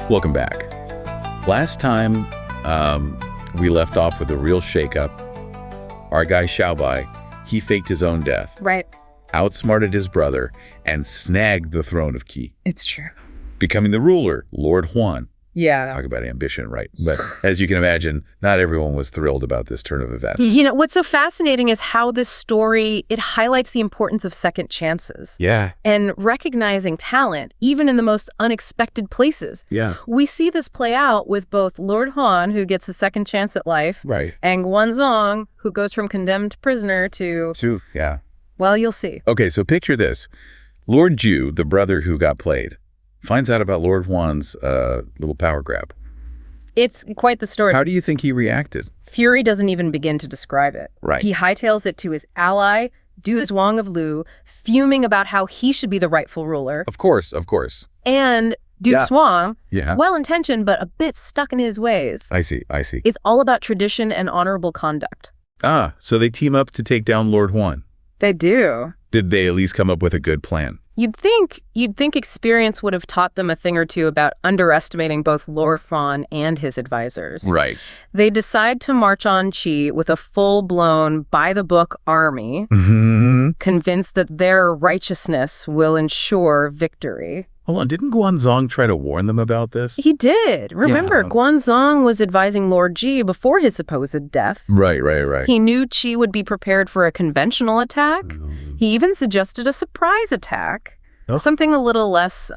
Welcome back. Last time, we left off with a real shakeup. Our guy Xiaobai, he faked his own death. Right. Outsmarted his brother and snagged the throne of Qi, It's true. becoming the ruler, Lord Huan. Yeah. Talk about ambition, right? But as you can imagine, not everyone was thrilled about this turn of events. You know, what's so fascinating is how this story, it highlights the importance of second chances. Yeah. And recognizing talent, even in the most unexpected places. Yeah. We see this play out with both Lord Huan, who gets a second chance at life, Right. and Guan Zhong, who goes from condemned prisoner to, Yeah. well, you'll see. Okay, so picture this. Lord Ju, the brother who got played, finds out about Lord Huan's little power grab. It's quite the story. How do you think he reacted? Fury doesn't even begin to describe it. Right. He hightails it to his ally, Du Zhuang of Lu, fuming about how he should be the rightful ruler. Of course. And Du Yeah. Zhuang, Yeah. well-intentioned but a bit stuck in his ways, I see. is all about tradition and honorable conduct. So they team up to take down Lord Huan. They do. Did they at least come up with a good plan? You'd think experience would have taught them a thing or two about underestimating both Lord Huan and his advisors. Right. They decide to march on Qi with a full-blown, by-the-book army, convinced that their righteousness will ensure victory. Hold on, didn't Guan Zhong try to warn them about this? He did. Remember, Yeah. Guan Zhong was advising Lord Ji before his supposed death. Right. He knew Qi would be prepared for a conventional attack. He even suggested a surprise attack, Oh. something a little less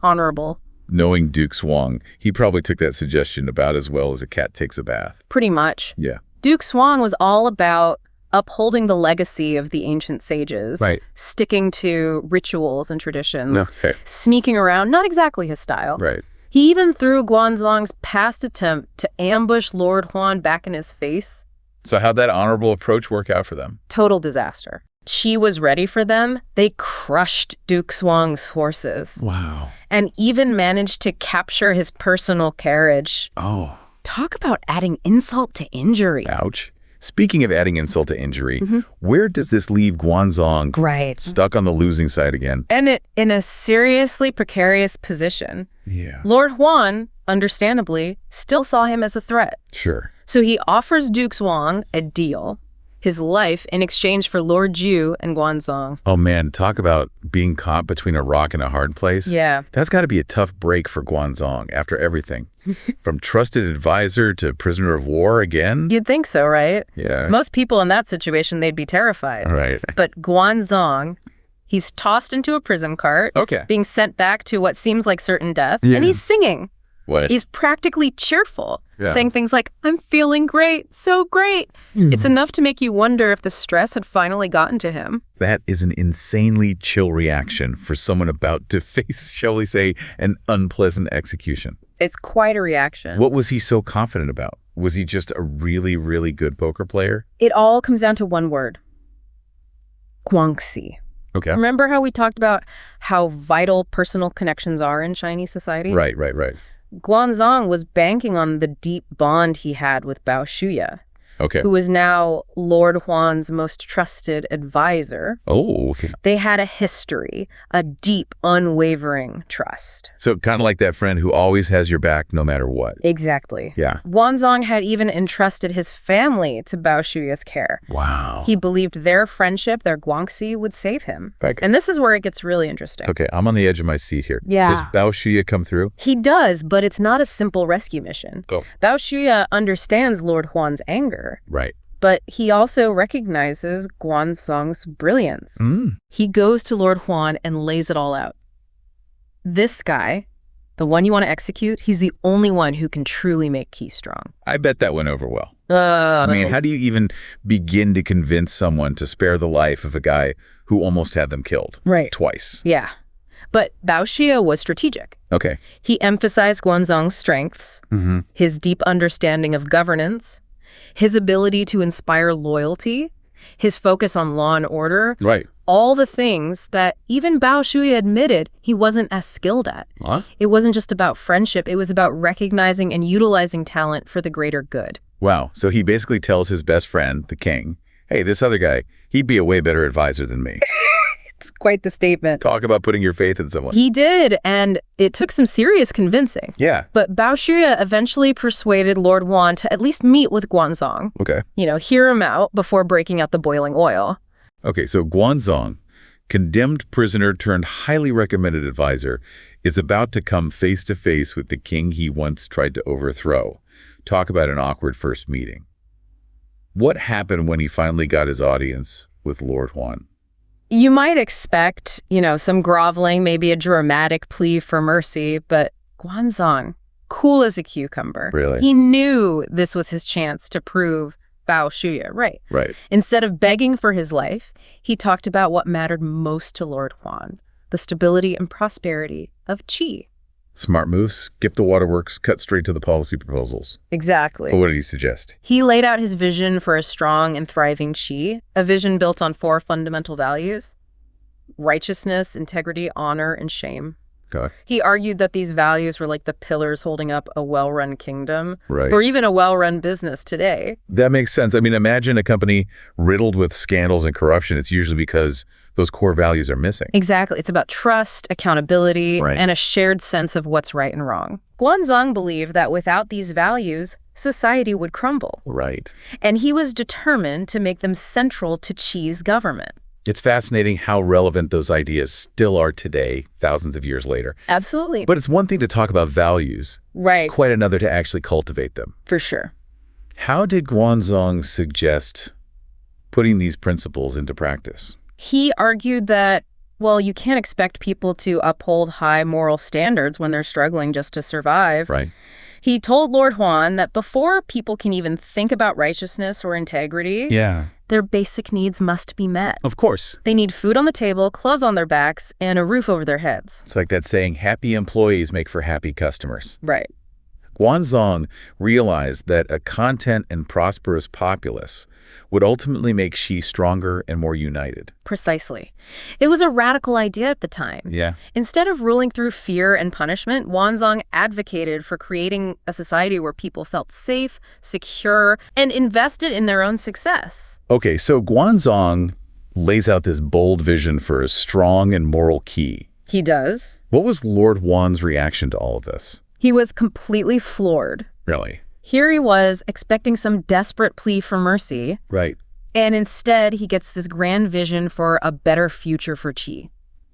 honorable. Knowing Duke Swang, he probably took that suggestion about as well as a cat takes a bath. Pretty much. Yeah. Duke Swang was all about upholding the legacy of the ancient sages, Right. sticking to rituals and traditions, Okay. sneaking around, not exactly his style. Right. He even threw Guan Zhong's past attempt to ambush Lord Huan back in his face. So how'd that honorable approach work out for them? Total disaster. Qi was ready for them. They crushed Duke Swang's forces Wow. and even managed to capture his personal carriage. Oh. Talk about adding insult to injury. Ouch. Speaking of adding insult to injury, where does this leave Guan Zhong Right. stuck on the losing side again? And it in a seriously precarious position. Yeah. Lord Huan, understandably, still saw him as a threat. Sure. So he offers Duke Zhuang a deal, his life in exchange for Lord Ju and Guan Zhong. Oh man, talk about being caught between a rock and a hard place. Yeah. That's got to be a tough break for Guan Zhong after everything. From trusted advisor to prisoner of war again. You'd think so, right? Yeah. Most people in that situation, they'd be terrified. Right. But Guan Zhong, he's tossed into a prison cart, Okay. being sent back to what seems like certain death, Yeah. and he's singing. What? He's practically cheerful, Yeah. saying things like, "I'm feeling great, so great." It's enough to make you wonder if the stress had finally gotten to him. That is an insanely chill reaction for someone about to face, shall we say, an unpleasant execution. It's quite a reaction. What was he so confident about? Was he just a really, really good poker player? It all comes down to one word. Guangxi. Okay. Remember how we talked about how vital personal connections are in Chinese society? Right. Guan Zhong was banking on the deep bond he had with Bao Shuya, Okay. who was now Lord Huan's most trusted advisor. Oh, okay. They had a history, a deep, unwavering trust. So kind of like that friend who always has your back no matter what. Exactly. Yeah. Guan Zhong had even entrusted his family to Bao Shuya's care. Wow. He believed their friendship, their guangxi, would save him. Okay. And this is where it gets really interesting. Okay, I'm on the edge of my seat here. Yeah. Does Bao Shuya come through? He does, but it's not a simple rescue mission. Go. Bao Shuya understands Lord Huan's anger, Right. but he also recognizes Guan Zhong's brilliance. He goes to Lord Huan and lays it all out. This guy, the one you want to execute, he's the only one who can truly make Qi strong. I bet that went over well. I mean, how do you even begin to convince someone to spare the life of a guy who almost had them killed? Right. Twice. Yeah. But Bao Shuya was strategic. Okay. He emphasized Guan Zhong's strengths, his deep understanding of governance, his ability to inspire loyalty, his focus on law and order, Right. all the things that even Bao Shuya admitted he wasn't as skilled at. Huh? It wasn't just about friendship, it was about recognizing and utilizing talent for the greater good. Wow. So he basically tells his best friend, the king, hey, this other guy, he'd be a way better advisor than me. It's quite the statement. Talk about putting your faith in someone. He did, and it took some serious convincing. Yeah. But Bao Shuya eventually persuaded Lord Huan to at least meet with Guan Zhong. Okay. Hear him out before breaking out the boiling oil. Okay, so Guan Zhong, condemned prisoner turned highly recommended advisor, is about to come face to face with the king he once tried to overthrow. Talk about an awkward first meeting. What happened when he finally got his audience with Lord Huan? You might expect, some groveling, maybe a dramatic plea for mercy, but Guan Zhong, cool as a cucumber. Really? He knew this was his chance to prove Bao Shuya right. Right. Instead of begging for his life, he talked about what mattered most to Lord Huan, the stability and prosperity of Qi. Smart move, skip the waterworks, cut straight to the policy proposals. Exactly. So what did he suggest? He laid out his vision for a strong and thriving Qi, a vision built on 4 fundamental values: righteousness, integrity, honor, and shame. Okay. He argued that these values were like the pillars holding up a well-run kingdom, Right. or even a well-run business today. That makes sense. I mean, imagine a company riddled with scandals and corruption. It's usually because those core values are missing. Exactly. It's about trust, accountability, Right. and a shared sense of what's right and wrong. Guan Zhong believed that without these values, society would crumble. Right. And he was determined to make them central to Qi's government. It's fascinating how relevant those ideas still are today, thousands of years later. Absolutely. But it's one thing to talk about values, Right. quite another to actually cultivate them. For sure. How did Guan Zhong suggest putting these principles into practice? He argued that, you can't expect people to uphold high moral standards when they're struggling just to survive. Right. He told Lord Huan that before people can even think about righteousness or integrity, Yeah. their basic needs must be met. Of course. They need food on the table, clothes on their backs, and a roof over their heads. It's like that saying, happy employees make for happy customers. Right. Guan Zhong realized that a content and prosperous populace would ultimately make Xi stronger and more united. Precisely. It was a radical idea at the time. Yeah. Instead of ruling through fear and punishment, Guan Zhong advocated for creating a society where people felt safe, secure, and invested in their own success. Okay, so Guan Zhong lays out this bold vision for a strong and moral Qi. He does. What was Lord Huan's reaction to all of this? He was completely floored. Really? Here he was expecting some desperate plea for mercy, Right. and instead he gets this grand vision for a better future for Qi.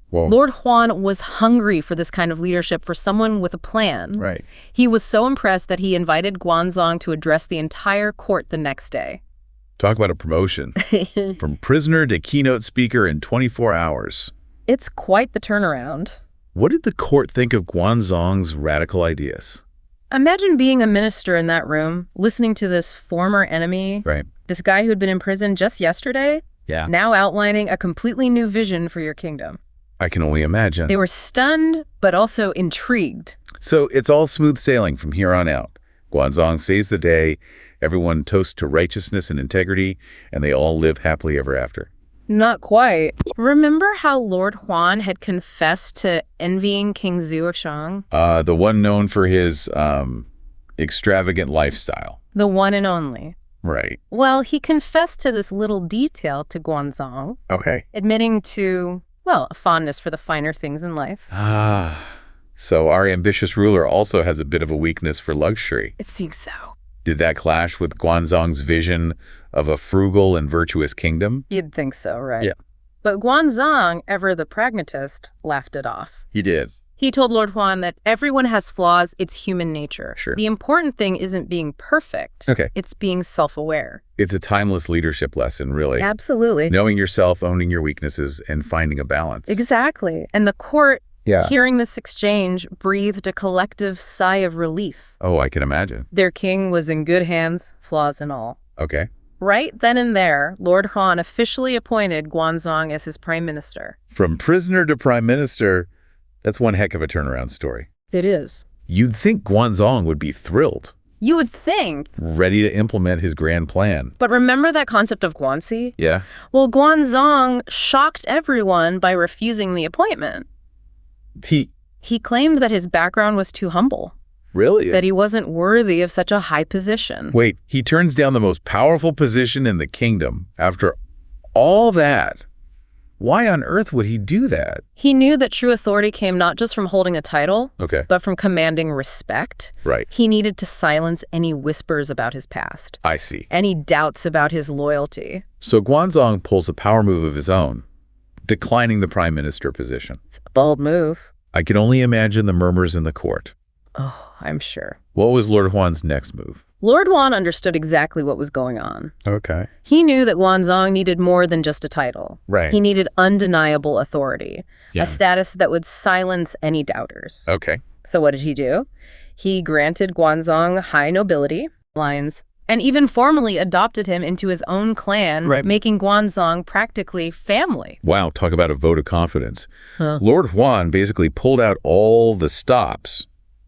Whoa. Lord Huan was hungry for this kind of leadership, for someone with a plan. Right. He was so impressed that he invited Guan Zhong to address the entire court the next day. Talk about a promotion. From prisoner to keynote speaker in 24 hours. It's quite the turnaround. What did the court think of Guan Zhong's radical ideas? Imagine being a minister in that room, listening to this former enemy, Right. this guy who had been in prison just yesterday, Yeah. now outlining a completely new vision for your kingdom. I can only imagine. They were stunned, but also intrigued. So it's all smooth sailing from here on out. Guan Zhong saves the day, everyone toasts to righteousness and integrity, and they all live happily ever after. Not quite. Remember how Lord Huan had confessed to envying King Zhu of Shang? The one known for his extravagant lifestyle. The one and only. Right. Well, he confessed to this little detail to Guan Zhong, Okay. admitting to, a fondness for the finer things in life. So our ambitious ruler also has a bit of a weakness for luxury. It seems so. Did that clash with Guan Zhong's vision of a frugal and virtuous kingdom? You'd think so, right? Yeah. But Guan Zhong, ever the pragmatist, laughed it off. He did. He told Lord Huan that everyone has flaws, it's human nature. Sure. The important thing isn't being perfect. Okay. It's being self-aware. It's a timeless leadership lesson, really. Absolutely. Knowing yourself, owning your weaknesses, and finding a balance. Exactly. And the court, Yeah. hearing this exchange, breathed a collective sigh of relief. Oh, I can imagine. Their king was in good hands, flaws and all. Okay. Right then and there, Lord Huan officially appointed Guan Zhong as his prime minister. From prisoner to prime minister, that's one heck of a turnaround story. It is. You'd think Guan Zhong would be thrilled, You would think. ready to implement his grand plan. But remember that concept of Guanxi? Yeah. Well, Guan Zhong shocked everyone by refusing the appointment. He claimed that his background was too humble, Really? that he wasn't worthy of such a high position. Wait, he turns down the most powerful position in the kingdom after all that. Why on earth would he do that? He knew that true authority came not just from holding a title, but from commanding respect. Right. He needed to silence any whispers about his past. I see. Any doubts about his loyalty. So Guan Zhong pulls a power move of his own, declining the prime minister position. It's a bold move. I can only imagine the murmurs in the court. Oh, I'm sure. What was Lord Huan's next move? Lord Huan understood exactly what was going on. Okay. He knew that Guan Zhong needed more than just a title. Right. He needed undeniable authority, Yeah. a status that would silence any doubters. Okay. So what did he do? He granted Guan Zhong high nobility lines and even formally adopted him into his own clan, making Guan Zhong practically family. Wow, talk about a vote of confidence. Huh. Lord Huan basically pulled out all the stops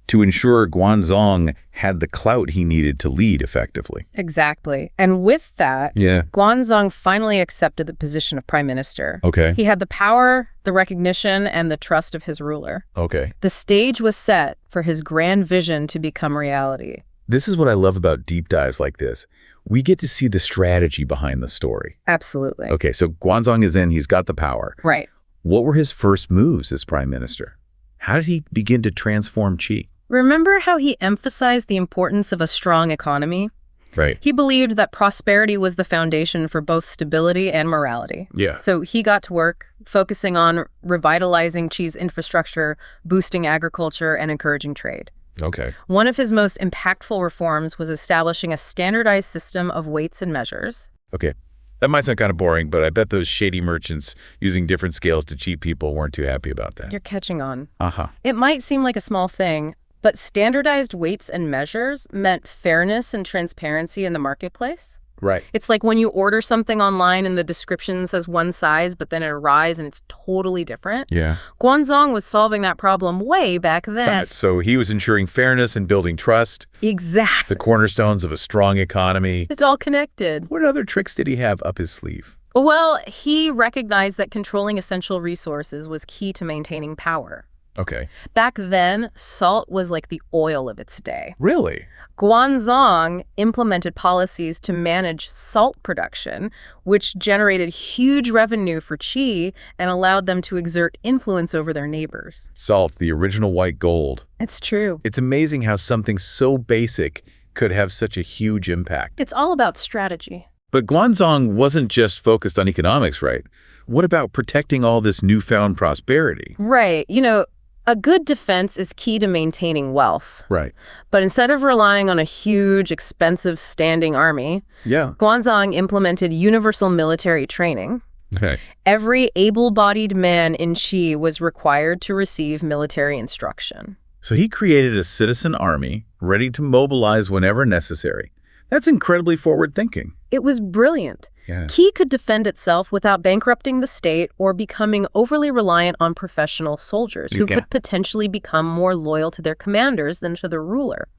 to ensure Guan Zhong had the clout he needed to lead effectively. Exactly. And with that, Guan Zhong finally accepted the position of prime minister. Okay. He had the power, the recognition, and the trust of his ruler. Okay. The stage was set for his grand vision to become reality. This is what I love about deep dives like this. We get to see the strategy behind the story. Absolutely. Okay, so Guan Zhong is in, he's got the power. Right. What were his first moves as prime minister? How did he begin to transform Qi? Remember how he emphasized the importance of a strong economy? Right. He believed that prosperity was the foundation for both stability and morality. Yeah. So he got to work focusing on revitalizing Qi's infrastructure, boosting agriculture, and encouraging trade. Okay. One of his most impactful reforms was establishing a standardized system of weights and measures. Okay. That might sound kind of boring, but I bet those shady merchants using different scales to cheat people weren't too happy about that. You're catching on. Uh-huh. It might seem like a small thing, but standardized weights and measures meant fairness and transparency in the marketplace. Right. It's like when you order something online and the description says one size, but then it arrives and it's totally different. Yeah. Guan Zhong was solving that problem way back then. So he was ensuring fairness and building trust. Exactly. The cornerstones of a strong economy. It's all connected. What other tricks did he have up his sleeve? Well, he recognized that controlling essential resources was key to maintaining power. Okay. Back then, salt was like the oil of its day. Really? Guan Zhong implemented policies to manage salt production, which generated huge revenue for Qi and allowed them to exert influence over their neighbors. Salt, the original white gold. It's true. It's amazing how something so basic could have such a huge impact. It's all about strategy. But Guan Zhong wasn't just focused on economics, right? What about protecting all this newfound prosperity? Right. You know, a good defense is key to maintaining wealth. Right. But instead of relying on a huge, expensive standing army, Guan Zhong implemented universal military training. Okay. Every able-bodied man in Qi was required to receive military instruction. So he created a citizen army ready to mobilize whenever necessary. That's incredibly forward-thinking. It was brilliant. Yeah. Qi could defend itself without bankrupting the state or becoming overly reliant on professional soldiers who could potentially become more loyal to their commanders than to the ruler.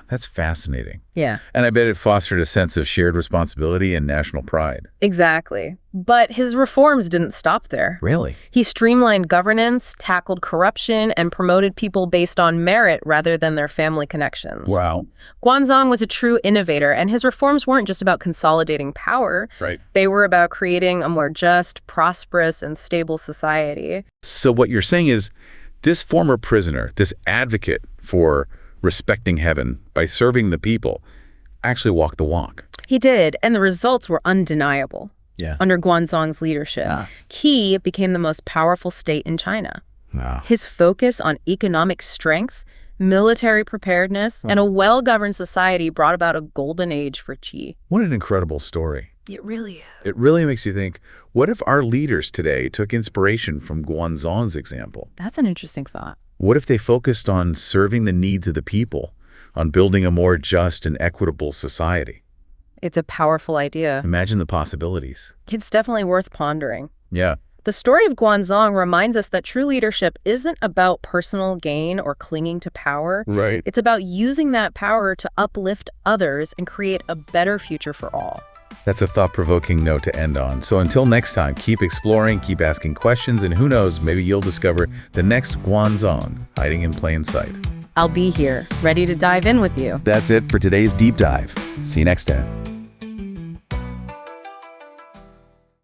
That's fascinating. Yeah. And I bet it fostered a sense of shared responsibility and national pride. Exactly. But his reforms didn't stop there. Really? He streamlined governance, tackled corruption, and promoted people based on merit rather than their family connections. Wow. Guan Zhong was a true innovator, and his reforms weren't just about consolidating power. Right. They were about creating a more just, prosperous, and stable society. So what you're saying is this former prisoner, this advocate for respecting heaven by serving the people, actually walked the walk. He did, and the results were undeniable. Yeah. Under Guan Zhong's leadership, Qi became the most powerful state in China. Wow. His focus on economic strength, military preparedness, and a well-governed society brought about a golden age for Qi. What an incredible story. It really is. It really makes you think, what if our leaders today took inspiration from Guan Zhong's example? That's an interesting thought. What if they focused on serving the needs of the people, on building a more just and equitable society? It's a powerful idea. Imagine the possibilities. It's definitely worth pondering. Yeah. The story of Guan Zhong reminds us that true leadership isn't about personal gain or clinging to power. Right. It's about using that power to uplift others and create a better future for all. That's a thought-provoking note to end on. So until next time, keep exploring, keep asking questions, and who knows, maybe you'll discover the next Guan Zhong hiding in plain sight. I'll be here, ready to dive in with you. That's it for today's deep dive. See you next time.